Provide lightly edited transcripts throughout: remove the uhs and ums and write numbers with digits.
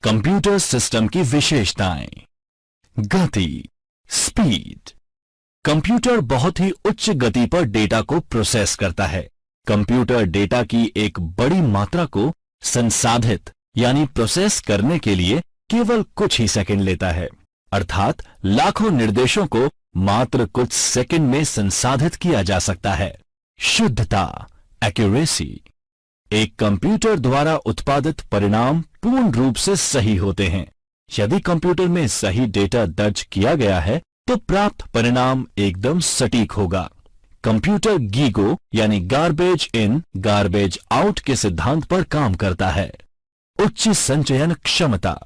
Computer system की विशेषताएं। गति, स्पीड। कंप्यूटर बहुत ही उच्च गति पर डेटा को प्रोसेस करता है। कंप्यूटर डेटा की एक बड़ी मात्रा को संसाधित यानी प्रोसेस करने के लिए केवल कुछ ही सेकंड लेता है, अर्थात लाखों निर्देशों को मात्र कुछ सेकंड में संसाधित किया जा सकता है। शुद्धता, एक्यूरेसी। एक कंप्यूटर द्वारा उत्पादित परिणाम पूर्ण रूप से सही होते हैं। यदि कंप्यूटर में सही डेटा दर्ज किया गया है तो प्राप्त परिणाम एकदम सटीक होगा। कंप्यूटर गीगो यानी गार्बेज इन गार्बेज आउट के सिद्धांत पर काम करता है। उच्च संचयन क्षमता,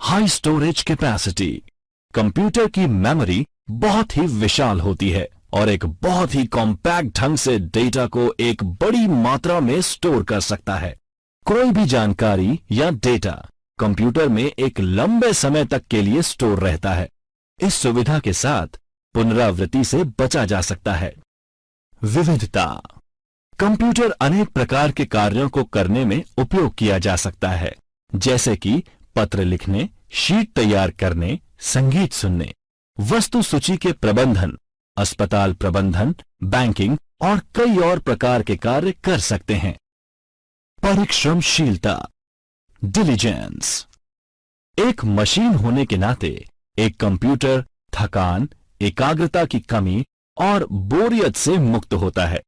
हाई स्टोरेज कैपेसिटी। कंप्यूटर की मेमोरी बहुत ही विशाल होती है और एक बहुत ही कॉम्पैक्ट ढंग से डेटा को एक बड़ी मात्रा में स्टोर कर सकता है। कोई भी जानकारी या डेटा कंप्यूटर में एक लंबे समय तक के लिए स्टोर रहता है। इस सुविधा के साथ पुनरावृत्ति से बचा जा सकता है। विविधता। कंप्यूटर अनेक प्रकार के कार्यों को करने में उपयोग किया जा सकता है, जैसे कि पत्र लिखने, शीट तैयार करने, संगीत सुनने, वस्तु सूची के प्रबंधन, अस्पताल प्रबंधन, बैंकिंग और कई और प्रकार के कार्य कर सकते हैं। परिश्रमशीलता, डिलीजेंस। एक मशीन होने के नाते एक कंप्यूटर थकान, एकाग्रता की कमी और बोरियत से मुक्त होता है।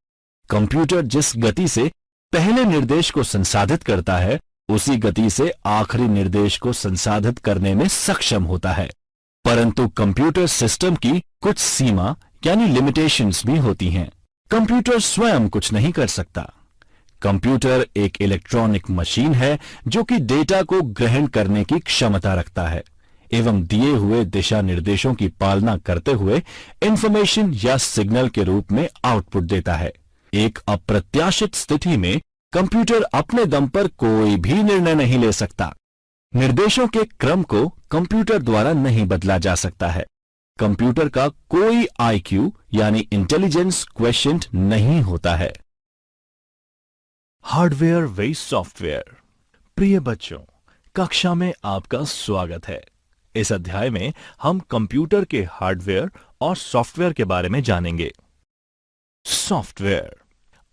कंप्यूटर जिस गति से पहले निर्देश को संसाधित करता है, उसी गति से आखिरी निर्देश को संसाधित करने में सक्षम होता है। परंतु कंप्यूटर सिस्टम की कुछ सीमा यानी लिमिटेशंस भी होती हैं। कंप्यूटर स्वयं कुछ नहीं कर सकता। कंप्यूटर एक इलेक्ट्रॉनिक मशीन है जो कि डेटा को ग्रहण करने की क्षमता रखता है एवं दिए हुए दिशा निर्देशों की पालना करते हुए इंफॉर्मेशन या सिग्नल के रूप में आउटपुट देता है। एक अप्रत्याशित स्थिति में कंप्यूटर अपने दम पर कोई भी निर्णय नहीं ले सकता। निर्देशों के क्रम को कंप्यूटर द्वारा नहीं बदला जा सकता है। कंप्यूटर का कोई आईक्यू यानी इंटेलिजेंस क्वेश्चन नहीं होता है। हार्डवेयर व सॉफ्टवेयर। प्रिय बच्चों, कक्षा में आपका स्वागत है। इस अध्याय में हम कंप्यूटर के हार्डवेयर और सॉफ्टवेयर के बारे में जानेंगे। सॉफ्टवेयर।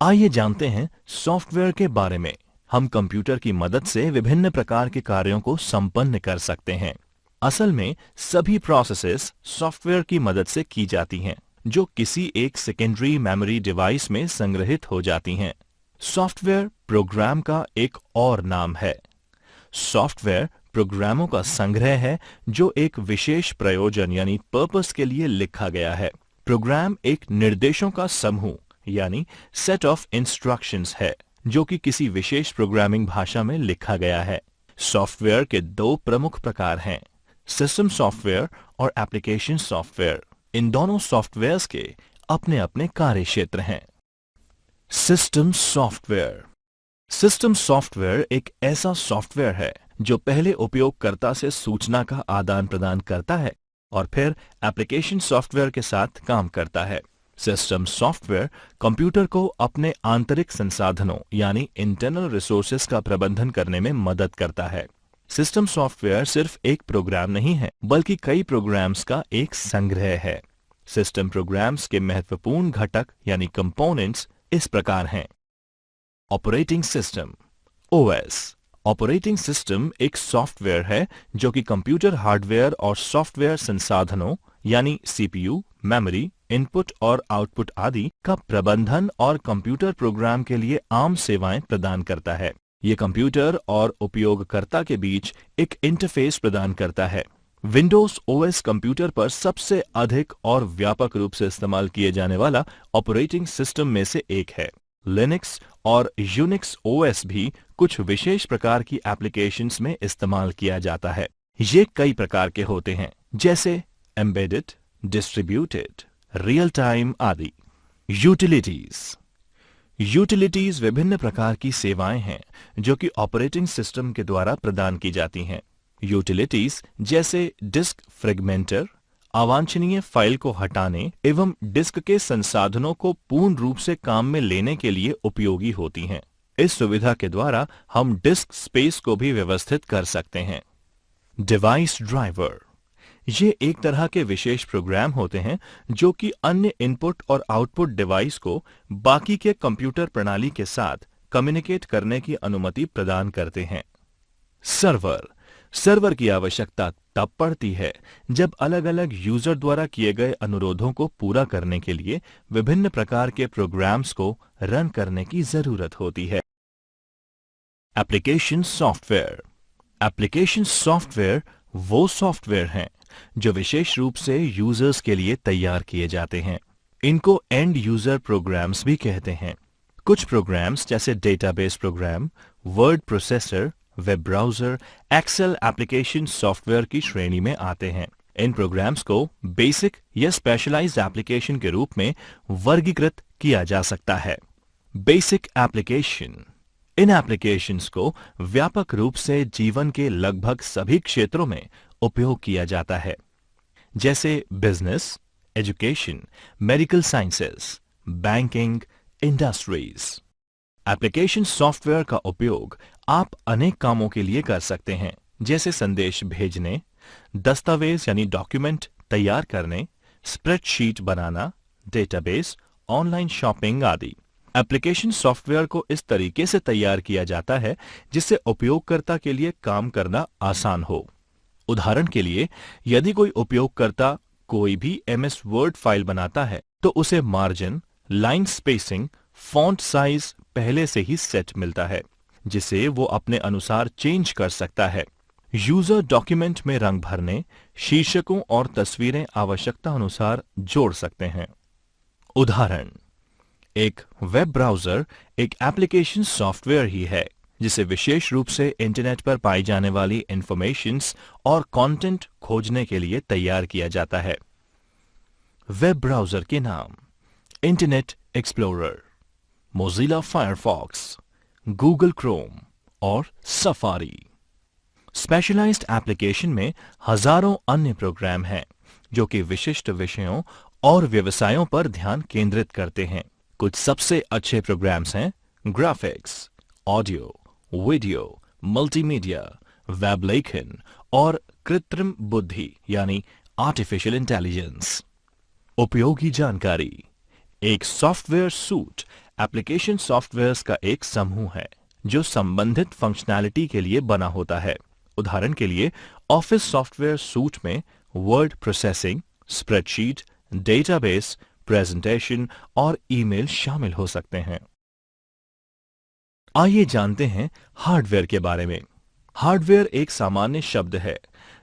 आइए जानते हैं सॉफ्टवेयर के बारे में। हम कंप्यूटर की मदद से विभिन्न प्रकार के कार्यों को संपन्न कर सकते हैं। असल में सभी प्रोसेसेस सॉफ्टवेयर की मदद से की जाती हैं, जो किसी एक सेकेंडरी मेमोरी डिवाइस में संग्रहित हो जाती हैं। सॉफ्टवेयर प्रोग्राम का एक और नाम है। सॉफ्टवेयर प्रोग्रामों का संग्रह है जो एक विशेष प्रयोजन यानी पर्पस के लिए लिखा गया है। प्रोग्राम एक निर्देशों का समूह यानी सेट ऑफ इंस्ट्रक्शंस है जो कि किसी विशेष प्रोग्रामिंग भाषा में लिखा गया है। सॉफ्टवेयर के दो प्रमुख प्रकार हैं, सिस्टम सॉफ्टवेयर और एप्लीकेशन सॉफ्टवेयर। इन दोनों सॉफ्टवेयर्स के अपने अपने कार्य क्षेत्र हैं। System software. सिस्टम सॉफ्टवेयर एक ऐसा सॉफ्टवेयर है जो पहले उपयोगकर्ता से सूचना का आदान प्रदान करता है और फिर एप्लीकेशन सॉफ्टवेयर के साथ काम करता है। सिस्टम सॉफ्टवेयर कंप्यूटर को अपने आंतरिक संसाधनों यानी इंटरनल रिसोर्सेज का प्रबंधन करने में मदद करता है। सिस्टम सॉफ्टवेयर सिर्फ एक प्रोग्राम नहीं है, बल्कि कई प्रोग्राम्स का एक संग्रह है। सिस्टम प्रोग्राम्स के महत्वपूर्ण घटक यानी कंपोनेंट्स इस प्रकार हैं। Operating system, OS. Operating system एक सॉफ्टवेयर है जो कि कंप्यूटर हार्डवेयर और सॉफ्टवेयर संसाधनों यानी सीपीयू, मेमोरी, इनपुट और आउटपुट आदि का प्रबंधन और कंप्यूटर प्रोग्राम के लिए आम सेवाएं प्रदान करता है। ये कंप्यूटर और उपयोगकर्ता के बीच एक इंटरफेस प्रदान करता है। विंडोज ओएस कंप्यूटर पर सबसे अधिक और व्यापक रूप से इस्तेमाल किए जाने वाला ऑपरेटिंग सिस्टम में से एक है। लिनक्स और यूनिक्स ओएस भी कुछ विशेष प्रकार की एप्लीकेशंस में इस्तेमाल किया जाता है। ये कई प्रकार के होते हैं, जैसे एम्बेडेड, डिस्ट्रीब्यूटेड, रियल टाइम आदि। यूटिलिटीज। यूटिलिटीज विभिन्न प्रकार की सेवाएं हैं जो कि ऑपरेटिंग सिस्टम के द्वारा प्रदान की जाती हैं। यूटिलिटीज जैसे डिस्क फ्रेगमेंटर, अवांछनीय फाइल को हटाने एवं डिस्क के संसाधनों को पूर्ण रूप से काम में लेने के लिए उपयोगी होती हैं। इस सुविधा के द्वारा हम डिस्क स्पेस को भी व्यवस्थित कर सकते हैं। डिवाइस ड्राइवर, ये एक तरह के विशेष प्रोग्राम होते हैं जो कि अन्य इनपुट और आउटपुट डिवाइस को बाकी के कंप्यूटर प्रणाली के साथ कम्युनिकेट करने की अनुमति प्रदान करते हैं। सर्वर, सर्वर की आवश्यकता तब पड़ती है जब अलग-अलग यूजर द्वारा किए गए अनुरोधों को पूरा करने के लिए विभिन्न प्रकार के प्रोग्राम्स को रन करने की जरूरत होती है। एप्लीकेशन सॉफ्टवेयर, एप्लीकेशन सॉफ्टवेयर वो सॉफ्टवेयर हैं जो विशेष रूप से यूजर्स के लिए तैयार किए जाते हैं। इनको एंड यूजर प्रोग्राम्स भी कहते हैं। कुछ प्रोग्राम्स जैसे database program, word processor, web browser, excel application software की श्रेणी में आते हैं। इन प्रोग्राम्स को बेसिक या स्पेशलाइज्ड एप्लीकेशन के रूप में वर्गीकृत किया जा सकता है। बेसिक एप्लीकेशन, इन एप्लीकेशंस को व्यापक रूप से जीवन के लगभग सभी क्षेत्रों में उपयोग किया जाता है, जैसे business, education, medical sciences, banking, industries. Application software का उपयोग आप अनेक कामों के लिए कर सकते हैं, जैसे संदेश भेजने, दस्तावेज यानी डॉक्यूमेंट तैयार करने, स्प्रेडशीट बनाना, डेटाबेस, ऑनलाइन शॉपिंग आदि। एप्लीकेशन सॉफ्टवेयर को इस तरीके से तैयार किया जाता है जिससे उपयोगकर्ता के लिए काम करना आसान हो। उदाहरण के लिए, यदि कोई उपयोगकर्ता कोई भी एमएस वर्ड फाइल बनाता है तो उसे margin, line spacing, font size पहले से ही सेट मिलता है जिसे वो अपने अनुसार चेंज कर सकता है। यूजर डॉक्यूमेंट में रंग भरने, शीर्षकों और तस्वीरें आवश्यकता अनुसार जोड़ सकते हैं। उदाहरण, एक वेब ब्राउजर एक एप्लीकेशन सॉफ्टवेयर ही है जिसे विशेष रूप से इंटरनेट पर पाई जाने वाली इंफॉर्मेशंस और कंटेंट खोजने के लिए तैयार किया जाता है। वेब ब्राउजर के नाम: internet explorer, Mozilla Firefox, Google Chrome और सफारी। स्पेशलाइज्ड एप्लीकेशन में हजारों अन्य प्रोग्राम हैं जो कि विशिष्ट विषयों और व्यवसायों पर ध्यान केंद्रित करते हैं। कुछ सबसे अच्छे प्रोग्राम्स हैं graphics, audio, video, multimedia, web लेखन और कृत्रिम बुद्धि यानी आर्टिफिशियल इंटेलिजेंस। उपयोगी जानकारी: एक सॉफ्टवेयर सूट एप्लीकेशन सॉफ्टवेयर्स का एक समूह है जो संबंधित फंक्शनैलिटी के लिए बना होता है। उदाहरण के लिए, ऑफिस सॉफ्टवेयर सूट में word processing, spreadsheet, database, presentation और ईमेल शामिल हो सकते हैं। आइए जानते हैं हार्डवेयर के बारे में। हार्डवेयर एक सामान्य शब्द है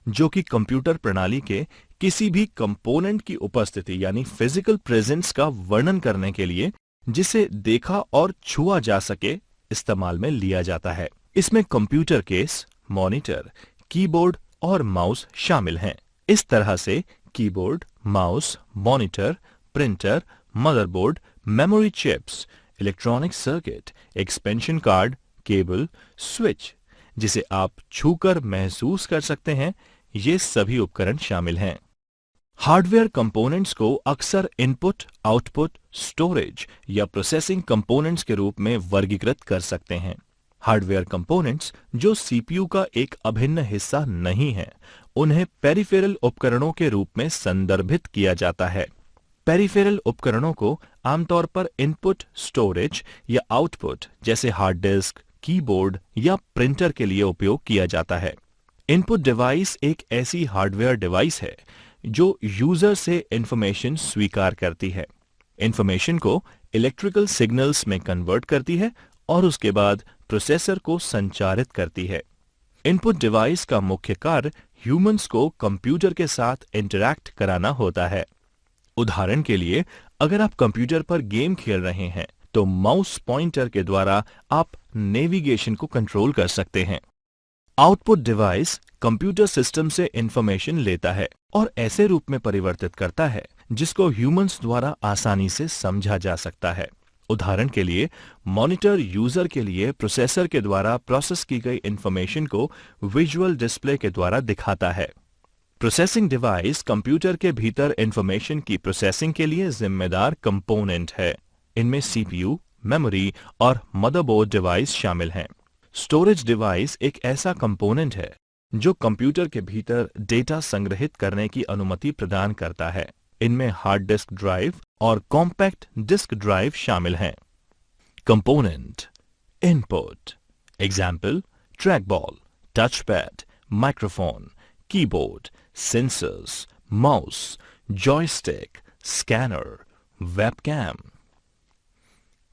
जो कि कंप्यूटर प्रणाली के किसी भी कंपोनेंट की उपस्थिति यानी फिजिकल प्रेजेंस का वर्णन करने के लिए जिसे देखा और छुआ जा सके इस्तेमाल में लिया जाता है। इसमें कंप्यूटर केस, मॉनिटर, कीबोर्ड और माउस शामिल हैं। इस तरह से keyboard, mouse, monitor, printer, motherboard, memory chips, electronic circuit, expansion card, cable, switch जिसे आप छूकर महसूस कर सकते हैं, ये सभी उपकरण शामिल हैं। हार्डवेयर कंपोनेंट्स को अक्सर इनपुट, आउटपुट, स्टोरेज या प्रोसेसिंग कंपोनेंट्स के रूप में वर्गीकृत कर सकते हैं। हार्डवेयर कंपोनेंट्स जो सीपीयू का एक अभिन्न हिस्सा नहीं है, उन्हें पेरिफेरल उपकरणों के रूप में संदर्भित किया जाता है। पेरिफेरल उपकरणों को आमतौर पर इनपुट, स्टोरेज या आउटपुट जैसे हार्ड डिस्क, कीबोर्ड या प्रिंटर के लिए उपयोग किया जाता है। इनपुट डिवाइस एक ऐसी हार्डवेयर डिवाइस है जो यूजर से इंफॉर्मेशन स्वीकार करती है, इंफॉर्मेशन को इलेक्ट्रिकल सिग्नल्स में कन्वर्ट करती है और उसके बाद प्रोसेसर को संचारित करती है। इनपुट डिवाइस का मुख्य कार्य ह्यूमंस को कंप्यूटर के साथ इंटरैक्ट कराना होता है। उदाहरण के लिए, अगर आप कंप्यूटर पर गेम खेल रहे हैं तो माउस पॉइंटर के द्वारा आप नेविगेशन को कंट्रोल कर सकते हैं। आउटपुट डिवाइस कंप्यूटर सिस्टम से इंफॉर्मेशन लेता है और ऐसे रूप में परिवर्तित करता है जिसको ह्यूमंस द्वारा आसानी से समझा जा सकता है। उदाहरण के लिए, मॉनिटर यूजर के लिए प्रोसेसर के द्वारा प्रोसेस की गई इंफॉर्मेशन को विजुअल डिस्प्ले के द्वारा दिखाता है। प्रोसेसिंग डिवाइस कंप्यूटर के भीतर इंफॉर्मेशन की प्रोसेसिंग के लिए जिम्मेदार कंपोनेंट है। इनमें सीपीयू, मेमोरी और मदरबोर्ड डिवाइस शामिल हैं। स्टोरेज डिवाइस एक ऐसा कंपोनेंट है जो कंप्यूटर के भीतर डेटा संग्रहित करने की अनुमति प्रदान करता है। इनमें हार्ड डिस्क ड्राइव और कॉम्पैक्ट डिस्क ड्राइव शामिल हैं। Component input example trackball, touchpad, microphone, keyboard, sensors, mouse, joystick, scanner, webcam.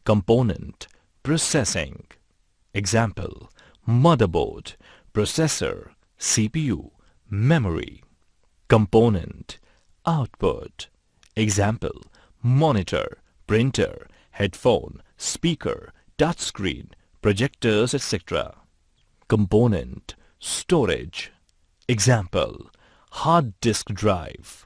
Component processing example motherboard, processor, CPU, memory. Component output example monitor, printer, headphone, speaker, touchscreen, projectors, etc. Component storage example hard disk drive.